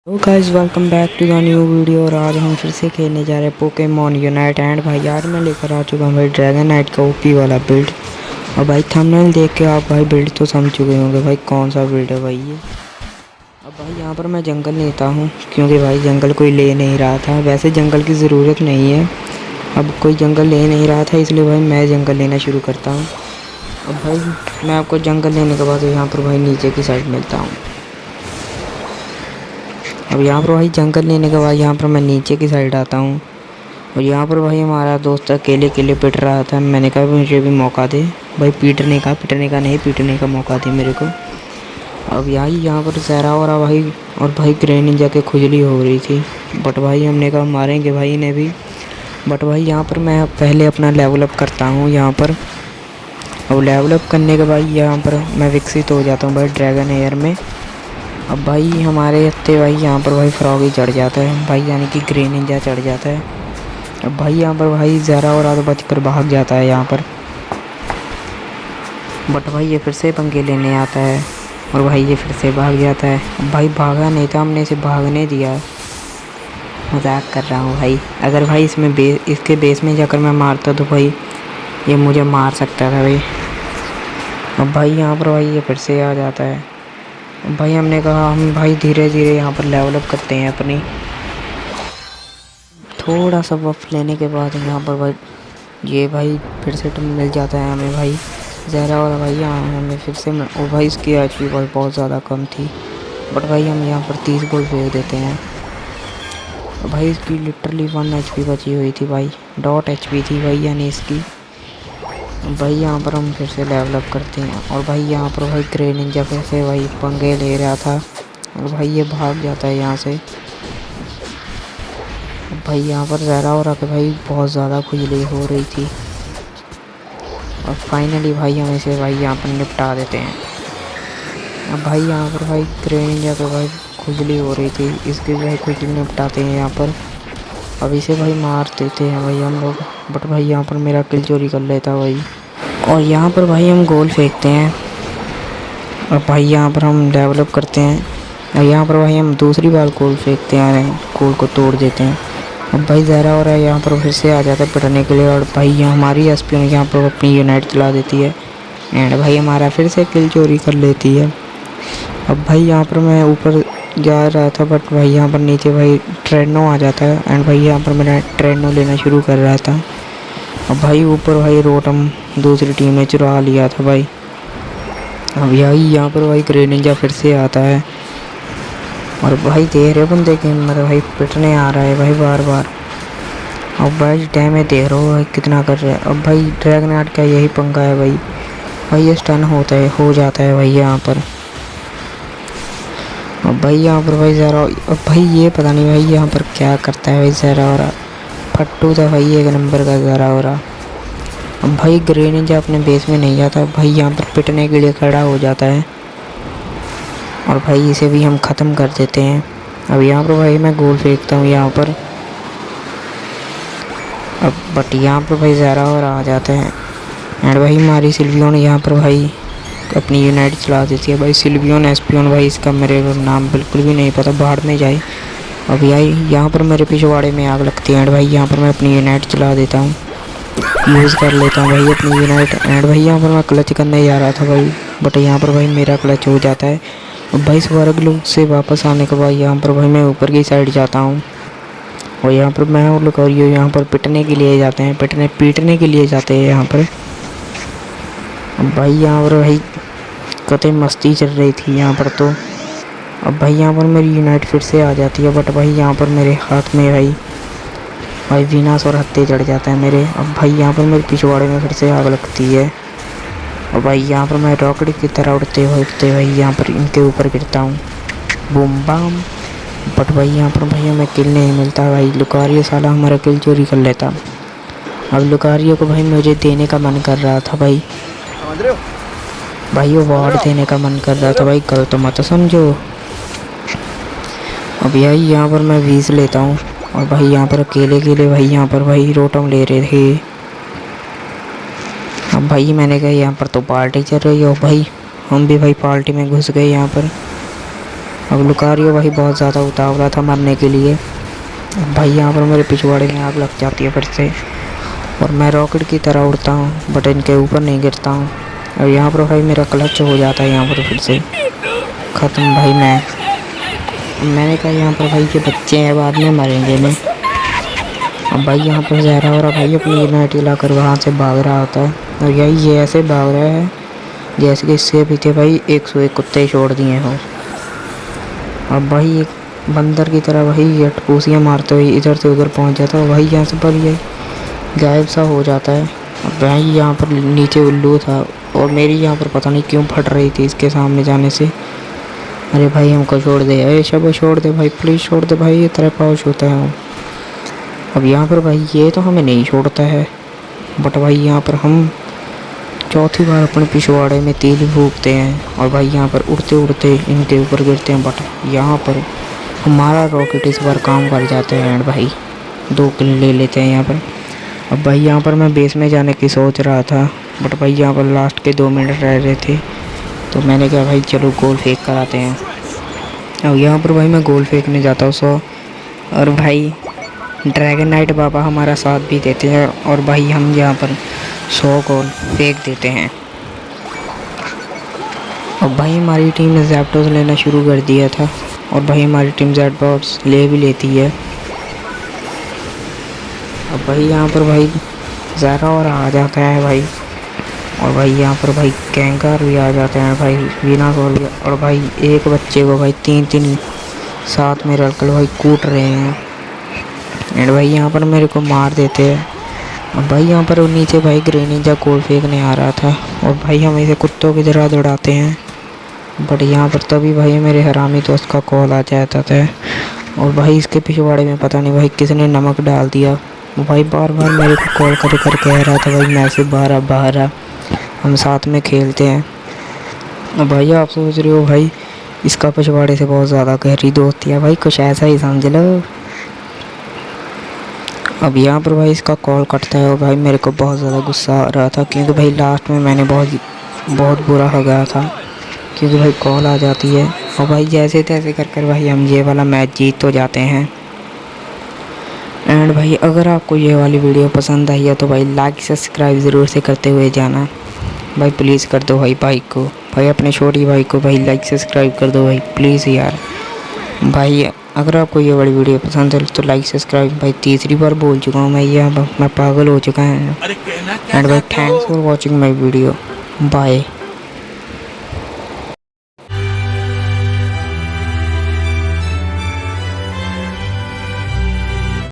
तो guys welcome back to the new video. और आज हम फिर से खेलने जा रहे हैं पोकेमॉन यूनाइट। एंड भाई यार मैं लेकर आ चुका हूँ भाई ड्रैगन नाइट का ओपी वाला बिल्ड। और भाई थंबनेल देख के आप भाई बिल्ड तो समझ चुके होंगे भाई कौन सा बिल्ड है भाई ये। अब भाई यहाँ पर मैं जंगल लेता हूँ क्योंकि भाई जंगल कोई ले नहीं रहा था। वैसे जंगल की ज़रूरत नहीं है, अब कोई जंगल ले नहीं रहा था इसलिए भाई मैं जंगल लेना शुरू करता हूँ। अब भाई मैं आपको जंगल लेने के बाद यहाँ पर भाई नीचे की साइड मिलता हूँ। अब यहाँ पर भाई जंगल लेने के बाद यहाँ पर मैं नीचे की साइड आता हूँ। और यहाँ पर भाई हमारा दोस्त अकेले अकेले पिट रहा था। मैंने कहा मुझे भी मौका दे भाई, पिटने का नहीं, पीटने का मौका दे मेरे को। अब यहाँ पर सहरा हो रहा भाई, और भाई ग्रे निंजा के खुजली हो रही थी। बट भाई हमने कहा मारेंगे भाई इन्हें भी। बट भाई यहाँ पर मैं पहले अपना लेवल अप करता हूँ यहाँ पर। और लेवल अप करने के बाद यहाँ पर मैं विकसित हो जाता हूँ भाई ड्रैगन एयर में। अब भाई हमारे हत्ते भाई यहाँ पर भाई फ्रॉगी चढ़ जाता है भाई, यानी कि ग्रे निंजा चढ़ जाता है। अब भाई यहाँ पर भाई ज़रा और आधा बच कर भाग जाता है यहाँ पर। बट भाई ये फिर से पंगे लेने आता है और भाई ये फिर से भाग जाता है। अब भाई भागा नहीं था, हमने इसे भागने दिया। मजाक कर रहा हूँ भाई। अगर भाई इसके बेस में जाकर मैं मारता तो भाई ये मुझे मार सकता था भाई। अब भाई यहाँ पर भाई ये फिर से आ जाता है। भाई हमने कहा हम भाई धीरे धीरे यहाँ पर लेवल अप करते हैं अपनी। थोड़ा सा बफ लेने के बाद यहाँ पर भाई ये भाई फिर से मिल जाता है हमें भाई ज़रा। और भाई यहाँ हमें फिर से और भाई इसकी एचपी भाई बहुत ज़्यादा कम थी। बट भाई हम यहाँ पर 30 गोल्ड फेंक देते हैं। और भाई इसकी लिटरली 1 एचपी बची हुई थी भाई, डॉट एचपी थी भाई यानी इसकी। भाई यहाँ पर हम फिर से लेवल अप करते हैं। और भाई यहाँ पर भाई ग्रे निंजा फिर से भाई पंगे ले रहा था और भाई ये भाग जाता है यहाँ से। भाई यहाँ पर ज़रा हो रहा था भाई, बहुत ज़्यादा खुजली हो रही थी। और फाइनली भाई हम इसे भाई यहाँ पर निपटा देते हैं। अब भाई यहाँ पर भाई ग्रे निंजा पे भाई खुजली हो रही थी, इसकी भाई खुजली निपटाते हैं यहाँ पर। अब इसे भाई मार देते हैं भाई हम लोग। बट भाई यहाँ पर मेरा किल चोरी कर लेता भाई। और यहाँ पर भाई हम गोल फेंकते हैं। और भाई यहाँ पर हम डेवलप करते हैं। और यहाँ पर भाई हम दूसरी बार गोल फेंकते हैं, गोल को तोड़ देते हैं। अब भाई ज़रा हो रहा है यहाँ पर फिर से आ जाता है पिटने के लिए। और भाई यहाँ हमारी एसपी यहाँ पर अपनी यूनाइट चला देती है। एंड भाई हमारा फिर से किल चोरी कर लेती है। अब भाई यहाँ पर मैं ऊपर जा रहा था बट भाई यहाँ पर नीचे भाई ट्रेनो आ जाता है। एंड भाई यहाँ पर मैंने ट्रेनो लेना शुरू कर रहा था। अब भाई ऊपर भाई रोटम दूसरी टीम ने चुरा लिया था भाई। अब यहाँ पर भाई ग्रे निंजा फिर से आता है। और भाई देख रहे हो बंदे के मेरे भाई पिटने आ रहा है भाई बार बार। अब भाई डैमेज देख रहे हो भाई कितना कर रहा है। अब भाई ड्रैगन आर्ट का यही पंगा है भाई, भाई ये स्टन हो जाता है भाई यहाँ पर। अब भाई यहाँ पर भाई ज़रा, अब भाई ये पता नहीं भाई यहाँ पर क्या करता है भाई ज़रा हो रहा। फट्टू था भाई एक नंबर का ज़रा हो रहा। अब भाई ग्रे निंजा अपने बेस में नहीं जाता भाई, यहाँ पर पिटने के लिए खड़ा हो जाता है। और भाई इसे भी हम ख़त्म कर देते हैं। अब यहाँ पर भाई मैं गोल फेंकता हूँ यहाँ पर। अब बट यहाँ पर भाई ज़रा और आ जाते हैं। एंड भाई हमारी सिल्वियन यहाँ पर भाई अपनी यूनाइट चला देती है भाई। सिल्वियन एसपियन भाई इसका मेरे को नाम बिल्कुल भी नहीं पता, बाहर में जाए। अब यहाँ पर मेरे पिछवाड़े में आग लगती है। एंड भाई यहाँ पर मैं अपनी यूनाइट चला देता हूँ, यूज़ कर लेता हूँ भाई अपनी यूनाइट। एंड भाई यहाँ पर मैं क्लच करने जा रहा था भाई, बट यहाँ पर भाई मेरा क्लच हो जाता है। अब भाई स्वर्ग लोक से वापस आने के बाद यहाँ पर भाई मैं ऊपर की साइड जाता हूँ। और यहाँ पर मैं और लुकारियो यहाँ पर पीटने के लिए जाते हैं, पीटने के लिए जाते हैं यहाँ पर। अब भाई यहाँ पर भाई कतई मस्ती चल रही थी यहाँ पर तो। अब भाई यहाँ पर मेरी यूनाइट फिर से आ जाती है। बट भाई यहाँ पर मेरे हाथ में भाई विनाश और हत्ते चढ़ जाता है मेरे। अब भाई यहाँ पर मेरे पिछवाड़े में फिर से आग लगती है। और भाई यहाँ पर मैं रॉकेट की तरह उड़ते भाई यहाँ पर इनके ऊपर गिरता हूँ, बूम बाम। बट भाई यहाँ पर भाई हमें किल नहीं मिलता भाई, लुकारियो साला हमारा किल चोरी कर लेता। अब लुकारियो को भाई मुझे देने का मन कर रहा था भाई, भाई अवार्ड देने का मन कर रहा था भाई, कल तो मत समझो। अब यहाँ पर मैं 20 लेता हूँ। और भाई यहाँ पर अकेले भाई यहाँ पर भाई रोटम ले रहे थे। अब भाई मैंने कहा यहाँ पर तो पार्टी चल रही हो भाई, हम भी भाई पार्टी में घुस गए यहाँ पर। अब लुकारियो भाई बहुत ज़्यादा उतावला था मरने के लिए। अब भाई यहाँ पर मेरे पिछवाड़े में आग लग जाती है फिर से, और मैं रॉकेट की तरह उड़ता हूँ बट इनके ऊपर नहीं गिरता हूँ। और यहाँ पर भाई मेरा क्लच हो जाता है यहाँ पर फिर से ख़त्म भाई। मैंने कहा यहाँ पर भाई के बच्चे हैं बाद में मरेंगे नहीं। अब भाई यहाँ पर ज़हरा और भाई अपनी यूनिटी लाकर वहाँ से भाग रहा होता है, और यही ये ऐसे भाग रहा है जैसे कि इसके पीछे भाई 101 कुत्ते छोड़ दिए हों। अब भाई एक बंदर की तरह भाई ये टपूसियाँ मारते हुए इधर से उधर पहुँच जाता है। भाई यहाँ से पर ये गायब सा हो जाता है। अब भाई यहाँ पर नीचे उल्लू था, और मेरी यहाँ पर पता नहीं क्यों फट रही थी इसके सामने जाने से। अरे भाई हमको छोड़ दे, अरे शब छोड़ दे भाई, प्लीज़ छोड़ दे भाई, ये तरह पाउच होता है। अब यहाँ पर भाई ये तो हमें नहीं छोड़ता है, बट भाई यहाँ पर हम चौथी बार अपने पिछवाड़े में तेल फूकते हैं, और भाई यहाँ पर उड़ते उड़ते इनके ऊपर गिरते हैं। बट यहाँ पर हमारा रॉकेट इस बार काम कर जाते हैं एंड भाई 2 किल ले लेते हैं यहाँ पर। अब भाई यहाँ पर मैं बेस में जाने की सोच रहा था, बट भाई यहाँ पर लास्ट के 2 मिनट रह रहे थे, तो मैंने कहा भाई चलो गोल फेंक कर आते हैं। अब यहाँ पर भाई मैं गोल फेंकने जाता हूँ 100, और भाई ड्रैगन नाइट बाबा हमारा साथ भी देते हैं, और भाई हम यहाँ पर 100 गोल फेंक देते हैं। अब भाई हमारी टीम ने जैप्टोस लेना शुरू कर दिया था, और भाई हमारी टीम जैटबॉट्स ले भी लेती है। अब भाई यहाँ पर भाई ज़हरा और आ जाता है भाई, और भाई यहाँ पर भाई कैंकर भी आ जाते हैं भाई, बिना गोल भी। और भाई एक बच्चे को भाई 3 साथ में रखकर भाई कूट रहे हैं, एंड भाई यहाँ पर मेरे को मार देते हैं। अब भाई यहाँ पर नीचे भाई ग्रेनिंजा गोल फेंकने आ रहा था, और भाई हम इसे कुत्तों की तरह दौड़ाते हैं, बट यहाँ पर तभी भाई मेरे हरामी दोस्त का कॉल आ जाता था, और भाई इसके पिछवाड़े में पता नहीं भाई किसने नमक डाल दिया। भाई बार बार मेरे को कॉल कर कह रहा था भाई मैं से बाहर आ, हम साथ में खेलते हैं। अब भाई आप सोच रहे हो भाई इसका पिछवाड़े से बहुत ज़्यादा गहरी दोस्ती है, भाई कुछ ऐसा ही समझ लो। अब यहाँ पर भाई इसका कॉल कटता है, और भाई मेरे को बहुत ज़्यादा गुस्सा आ रहा था, क्योंकि भाई लास्ट में मैंने बहुत बुरा हो गया था, क्योंकि भाई कॉल आ जाती है। और भाई जैसे तैसे कर भाई हम ये वाला मैच जीत तो जाते हैं। एंड भाई अगर आपको ये वाली वीडियो पसंद आई है तो भाई लाइक सब्सक्राइब ज़रूर से करते हुए जाना भाई, प्लीज़ कर दो भाई को, भाई अपने छोटी भाई को भाई लाइक सब्सक्राइब कर दो भाई प्लीज़ यार। भाई अगर आपको ये वाली वीडियो पसंद है तो लाइक सब्सक्राइब, भाई 3री बार बोल चुका हूँ मैं पागल हो चुका है। एंड भाई thanks for watching my video, bye.